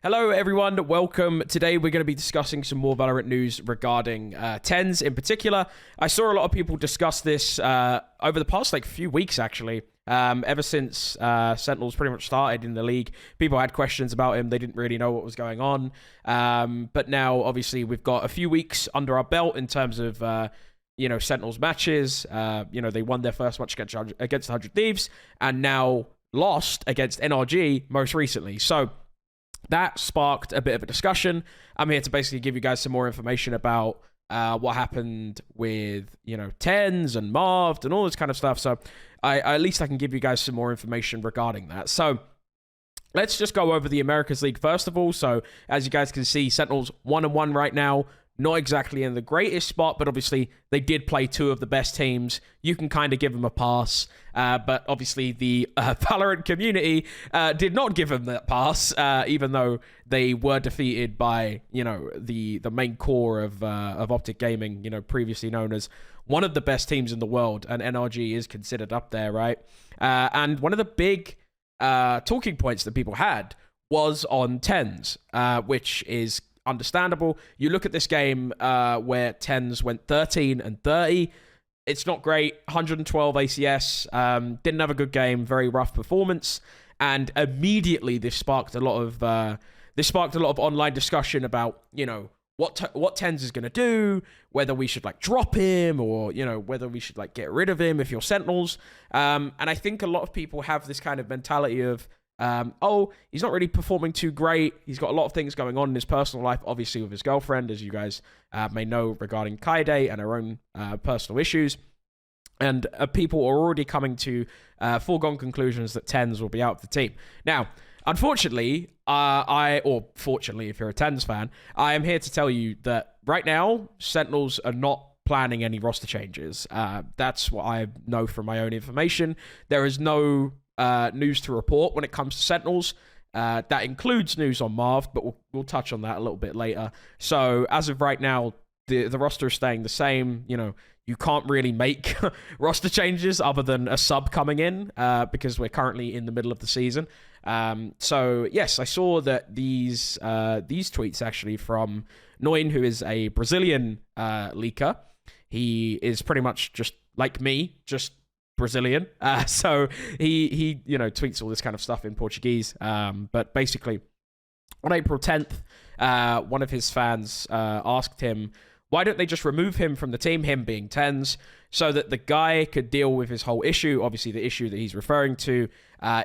Hello everyone, welcome. Today we're going to be discussing some more Valorant news regarding TenZ in particular. I saw a lot of people discuss this over the past few weeks actually. Ever since Sentinels pretty much started in the league, people had questions about him. They didn't really know what was going on. But now obviously we've got a few weeks under our belt in terms of Sentinels matches. They won their first match against 100 Thieves and now lost against NRG most recently. So that sparked a bit of a discussion. I'm here to basically give you guys some more information about what happened with, TenZ and Marved and all this kind of stuff. So at least I can give you guys some more information regarding that. So let's just go over the Americas League first of all. So as you guys can see, Sentinels 1-1 right now. Not exactly in the greatest spot, but obviously they did play two of the best teams. You can kind of give them a pass. But obviously the Valorant community did not give them that pass, even though they were defeated by, the main core of Optic Gaming, previously known as one of the best teams in the world. And NRG is considered up there, right? And one of the big talking points that people had was on TenZ, which is understandable. You look at this game where TenZ went 13-30. It's not great. 112 ACS. Didn't have a good game. Very rough performance. And immediately this sparked a lot of online discussion about what TenZ is going to do, whether we should drop him or whether we should get rid of him if you're Sentinels. And I think a lot of people have this kind of mentality of he's not really performing too great. He's got a lot of things going on in his personal life, obviously with his girlfriend, as you guys may know, regarding Geddes and her own personal issues. And people are already coming to foregone conclusions that TenZ will be out of the team. Now, unfortunately, fortunately, if you're a TenZ fan, I am here to tell you that right now, Sentinels are not planning any roster changes. That's what I know from my own information. There is no news to report when it comes to Sentinels. That includes news on Marved, but we'll touch on that a little bit later. So as of right now, the roster is staying the same. You can't really make roster changes other than a sub coming in because we're currently in the middle of the season. So yes, I saw that these tweets actually from Noin, who is a Brazilian leaker. He is pretty much just like me, just Brazilian. So he tweets all this kind of stuff in Portuguese. But basically, on April 10th, one of his fans asked him, why don't they just remove him from the team, him being TenZ, so that the guy could deal with his whole issue. Obviously, the issue that he's referring to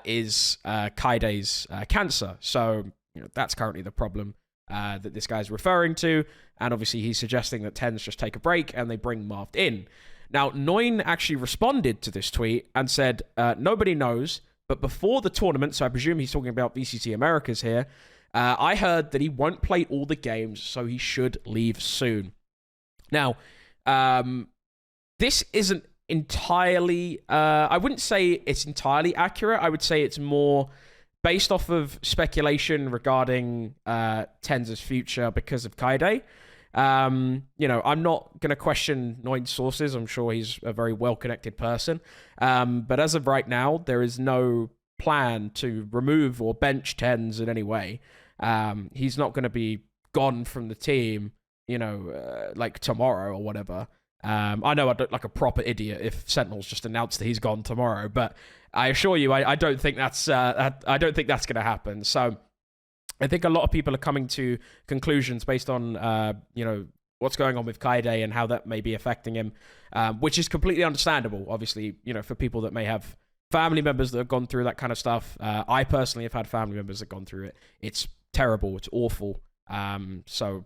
is Geddes' cancer. So that's currently the problem that this guy's referring to. And obviously, he's suggesting that TenZ just take a break and they bring Marved in. Now, Noin actually responded to this tweet and said, nobody knows, but before the tournament, so I presume he's talking about VCT Americas here, I heard that he won't play all the games, so he should leave soon. Now, this isn't entirely, I wouldn't say it's entirely accurate. I would say it's more based off of speculation regarding TenZ's future because of Geddes. I'm not going to question Noin's sources. I'm sure he's a very well-connected person. But as of right now, there is no plan to remove or bench TenZ in any way. He's not going to be gone from the team, tomorrow or whatever. I know I'd look like a proper idiot if Sentinels just announced that he's gone tomorrow, but I assure you, I don't think that's going to happen. So I think a lot of people are coming to conclusions based on, what's going on with Geddes and how that may be affecting him, which is completely understandable, obviously, for people that may have family members that have gone through that kind of stuff. I personally have had family members that have gone through it. It's terrible. It's awful. So,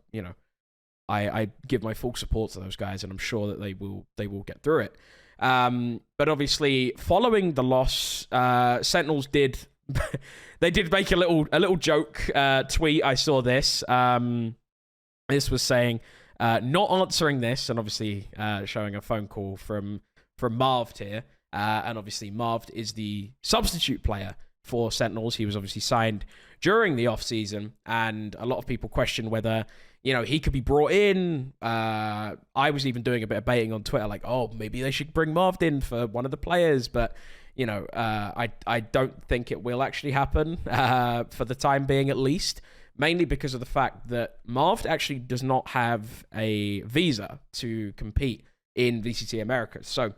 I give my full support to those guys, and I'm sure that they will get through it. But obviously, following the loss, Sentinels did... they did make a little joke tweet. I saw this. This was saying, not answering this, and obviously showing a phone call from Marved here. And obviously Marved is the substitute player for Sentinels. He was obviously signed during the off-season, and a lot of people question whether, he could be brought in. I was even doing a bit of baiting on Twitter, maybe they should bring Marved in for one of the players, but I don't think it will actually happen for the time being, at least. mainly because of the fact that Marved actually does not have a visa to compete in VCT Americas. So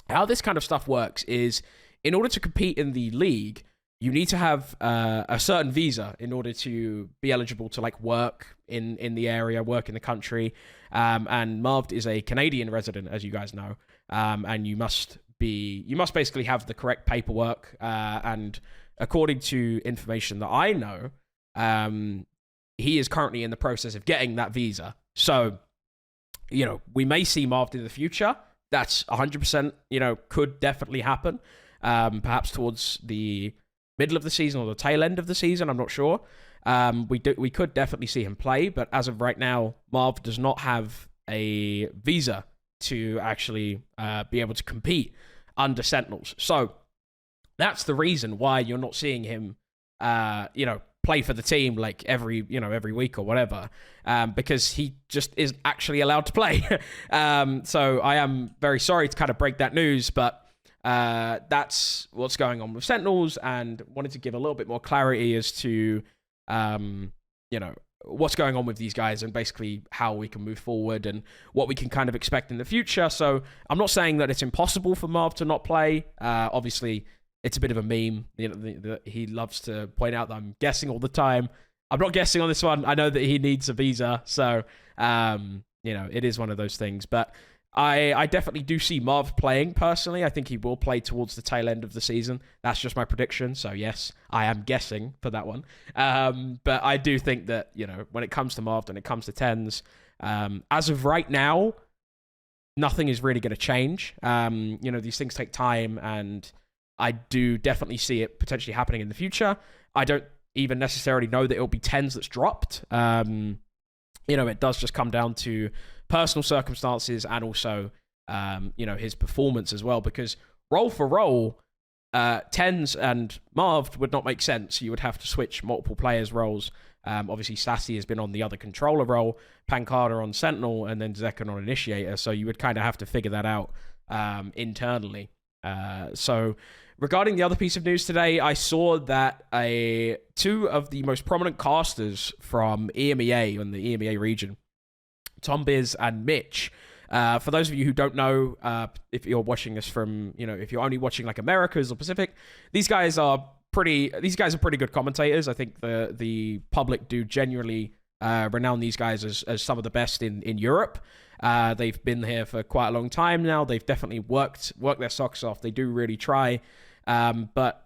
how this kind of stuff works is, in order to compete in the league, you need to have a certain visa in order to be eligible to like work in the area, work in the country. And Marved is a Canadian resident, as you guys know, and you must basically have the correct paperwork. And according to information that I know, he is currently in the process of getting that visa. So, we may see Marved in the future. That's 100%, could definitely happen. Perhaps towards the middle of the season or the tail end of the season, I'm not sure. We could definitely see him play, but as of right now, Marv does not have a visa to actually be able to compete under Sentinels. So that's the reason why you're not seeing him, play for the team like every week or whatever, because he just isn't actually allowed to play. So I am very sorry to kind of break that news, but that's what's going on with Sentinels, and wanted to give a little bit more clarity as to, what's going on with these guys and basically how we can move forward and what we can kind of expect in the future. So I'm not saying that it's impossible for Marv to not play. Obviously, it's a bit of a meme. He loves to point out that I'm guessing all the time. I'm not guessing on this one. I know that he needs a visa, so it is one of those things. But I definitely do see Marv playing personally. I think he will play towards the tail end of the season. That's just my prediction. So yes, I am guessing for that one. But I do think that, when it comes to Marv and it comes to TenZ, as of right now, nothing is really going to change. These things take time, and I do definitely see it potentially happening in the future. I don't even necessarily know that it'll be TenZ that's dropped. It does just come down to personal circumstances and also, his performance as well. Because role for role, TenZ and Marved would not make sense. You would have to switch multiple players' roles. Obviously, Sassy has been on the other controller role, Pancada on Sentinel, and then Zekan on Initiator. So you would kind of have to figure that out internally. So regarding the other piece of news today, I saw that two of the most prominent casters from EMEA and the EMEA region, Tom Biz and Mitch. For those of you who don't know, if you're watching this from, if you're only watching like Americas or Pacific, these guys are pretty good commentators. I think the public do genuinely renown these guys as some of the best in Europe. They've been here for quite a long time now. They've definitely worked their socks off. They do really try. But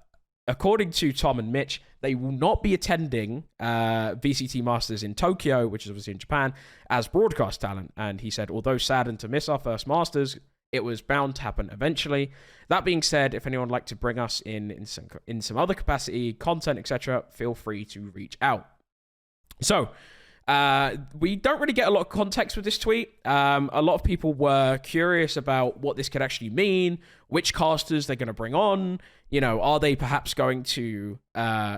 according to Tom and Mitch, they will not be attending VCT Masters in Tokyo, which is obviously in Japan, as broadcast talent. And he said, although saddened to miss our first Masters, it was bound to happen eventually. That being said, if anyone would like to bring us in some other capacity, content, etc., feel free to reach out. So we don't really get a lot of context with this tweet. A lot of people were curious about what this could actually mean, which casters they're going to bring on. Are they perhaps going to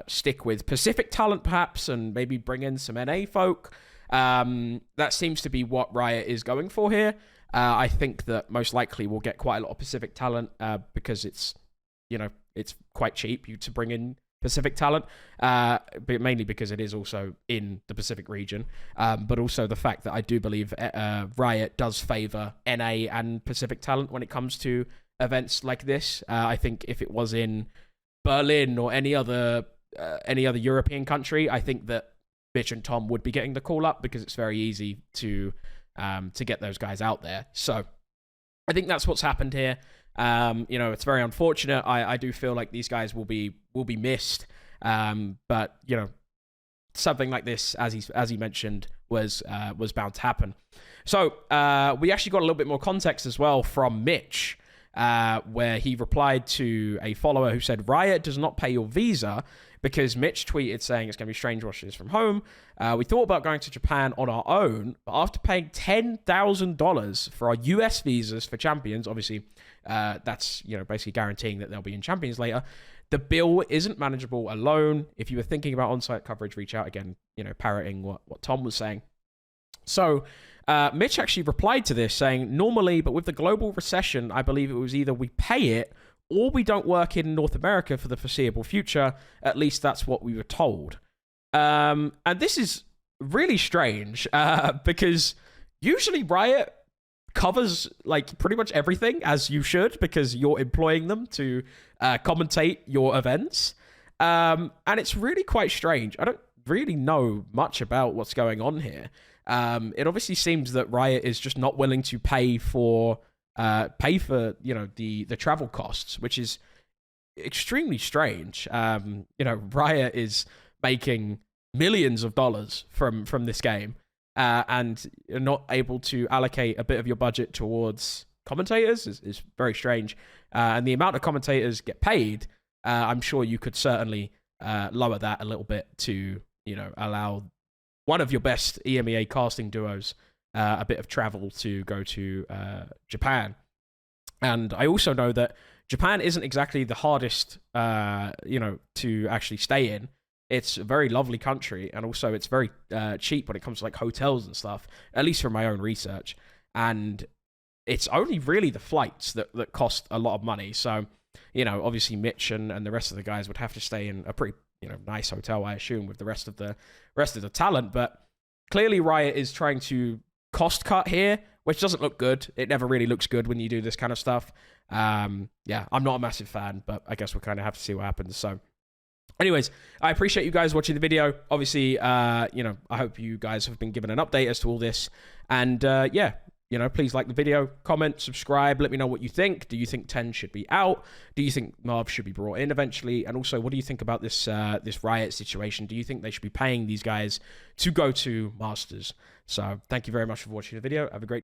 stick with Pacific talent perhaps and maybe bring in some NA folk? That seems to be what Riot is going for here. I think that most likely we'll get quite a lot of Pacific talent because it's quite cheap to bring in Pacific talent, but mainly because it is also in the Pacific region, but also the fact that I do believe Riot does favor NA and Pacific talent when it comes to events like this. I think if it was in Berlin or any other European country, I think that Mitch and Tom would be getting the call up because it's very easy to get those guys out there. So I think that's what's happened here. It's very unfortunate. I do feel like these guys will be missed. But something like this, as he mentioned, was bound to happen. So we actually got a little bit more context as well from Mitch, where he replied to a follower who said, Riot does not pay your visa, because Mitch tweeted saying it's going to be strange watching this from home. We thought about going to Japan on our own, but after paying $10,000 for our US visas for champions, obviously that's basically guaranteeing that they'll be in champions later, the bill isn't manageable alone. If you were thinking about on-site coverage, reach out again, parroting what Tom was saying. So Mitch actually replied to this saying, normally, but with the global recession, I believe it was either we pay it or we don't work in North America for the foreseeable future. At least that's what we were told. And this is really strange because usually Riot covers like pretty much everything, as you should, because you're employing them to commentate your events. And it's really quite strange. I don't really know much about what's going on here. It obviously seems that Riot is just not willing to pay for the travel costs, which is extremely strange. Riot is making millions of dollars from this game, and you're not able to allocate a bit of your budget towards commentators is very strange. And the amount of commentators get paid, I'm sure you could certainly lower that a little bit to allow one of your best EMEA casting duos a bit of travel to go to Japan. And I also know that Japan isn't exactly the hardest, to actually stay in. It's a very lovely country, and also it's very cheap when it comes to like hotels and stuff, at least from my own research. And it's only really the flights that cost a lot of money. So, obviously Mitch and the rest of the guys would have to stay in a pretty, nice hotel, I assume, with the rest of the talent. But clearly Riot is trying to cost cut here, which doesn't look good. It never really looks good when you do this kind of stuff. I'm not a massive fan, but I guess we'll kind of have to see what happens. So anyways, I appreciate you guys watching the video. Obviously, I hope you guys have been given an update as to all this. And please like the video, comment, subscribe, let me know what you think. Do you think TenZ should be out? Do you think Marved should be brought in eventually? And also, what do you think about this Riot situation? Do you think they should be paying these guys to go to Masters? So thank you very much for watching the video. Have a great